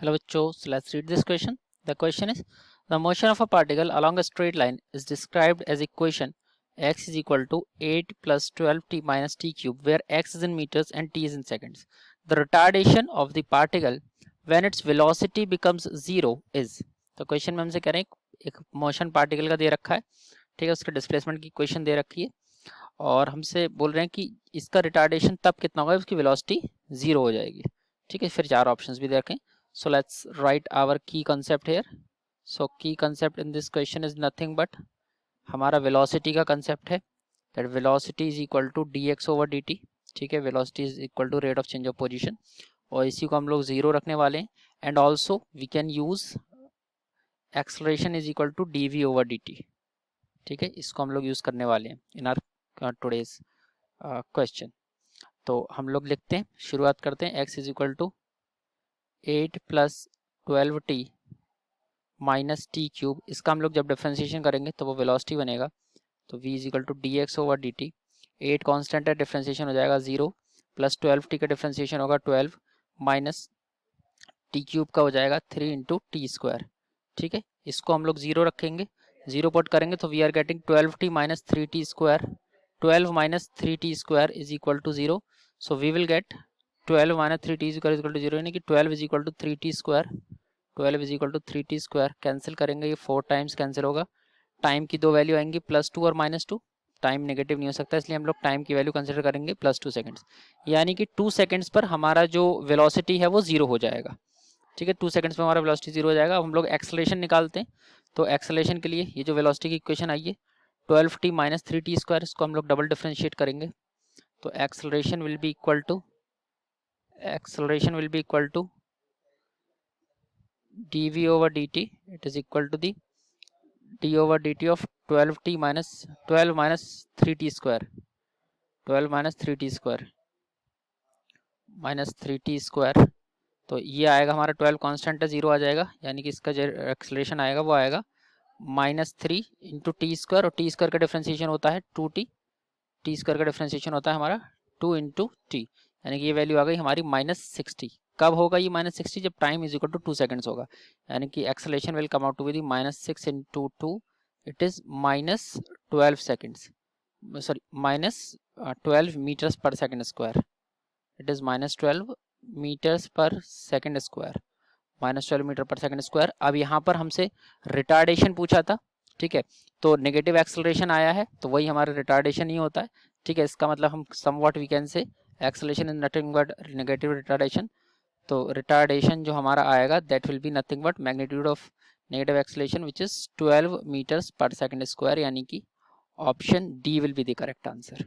Hello bachcho, so let's read this question. The question is, the motion of a particle along a straight line is described as equation x is equal to 8 plus 12t minus t cube, where x is in meters and t is in seconds. The retardation of the particle when its velocity becomes zero is. तो question में हमसे कह रहे हैं एक motion particle का दे रखा है, ठीक है, उसके डिस्प्लेसमेंट की इक्वेशन दे रखी है और हमसे बोल रहे हैं कि इसका रिटार्डेशन तब कितना होगा, उसकी वेलोसिटी जीरो हो जाएगी, ठीक है। फिर चार ऑप्शंस भी दे रखे हैं. So let's write our key concept here. So key concept in this question is nothing but हमारा velocity का concept है, that velocity is equal to dx over dt, ठीक है, velocity is equal to rate of change of position और इसी को हम लोग जीरो रखने वाले हैं. And also we can use acceleration is equal to dv over dt, ठीक है, इसको हम लोग यूज करने वाले हैं इन आर टुडेज क्वेश्चन. तो हम लोग लिखते हैं, शुरुआत करते हैं. x is equal to 8 plus 12t minus T cube, इसका हम लोग जब डिफ्रेंशिएशन करेंगे तो वो वेलोसिटी बनेगा. तो v is equal to D X over D T. 8 constant है, डिफ्रेंशिएशन हो जाएगा 0 प्लस 12t का डिफ्रेंशिएशन होगा 12 माइनस टी क्यूब का हो जाएगा 3 इंटू टी स्क्वायर, ठीक है. इसको हम लोग 0 रखेंगे, 0 पुट करेंगे तो we are getting 12t minus 3t square. 12 minus 3t square is equal to 0. So we will get 12 minus 3t square is equal to 0, यानी कि 12 is equal to 3t square. 12 is equal to 3t square. Cancel करेंगे, ये 4 times cancel होगा. Time की दो value आएंगी +2 और -2. Time negative नहीं हो सकता, इसलिए हम लोग टाइम की वैल्यू कंसिडर करेंगे +2 सेकंड्स, यानी कि 2 सेकंड्स पर हमारा जो वेलोसिटी है वो जीरो हो जाएगा, ठीक है. 2 सेकंड्स में हमारा वेलोसिटी जीरो हो जाएगा. अब हम लोग एक्सेलरेशन निकालते हैं. तो एक्सेलरेशन के लिए ये जो वेलोसिटी की इक्वेशन आई है 12t माइनस 3t स्क्वायर, इसको हम लोग डबल डिफरेंशिएट करेंगे. तो acceleration will be equal to dv over dt, it is equal to the d over dt of 12t minus 12 minus 3t square, 12 minus 3t square minus 3t square. तो ये आएगा हमारा 12 constant है, 0 आ जाएगा, यानी कि इसका जो एक्सेलरेशन आएगा वो आएगा -3 इंटू टी स्क्वायर, और टी स्क्वायर का डिफ्रेंशिएशन होता है 2t. टी स्क्वायर का डिफ्रेंशिएशन होता है हमारा 2 इंटू टी, यानी कि ये वैल्यू आ गई हमारी -60. कब होगा ये -60? जब time is equal to 2 seconds होगा, यानी कि acceleration will come out to be the -6 into 2, it is -12 seconds, sorry -12 metres per second square. It is -12 metres per second square, -12 metre per second square. अब यहाँ पर हमसे retardation पूछा था, ठीक है, तो नेगेटिव एक्सेलरेशन आया है तो वही हमारा रिटार्डेशन ही होता है, ठीक है. इसका मतलब हम somewhat we can say acceleration is nothing but negative retardation. तो रिटार्डेशन जो हमारा आएगा that will be nothing but magnitude of negative acceleration which is 12 metres per second square, यानी कि option D will be the correct answer.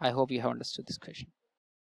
I hope you have understood this question.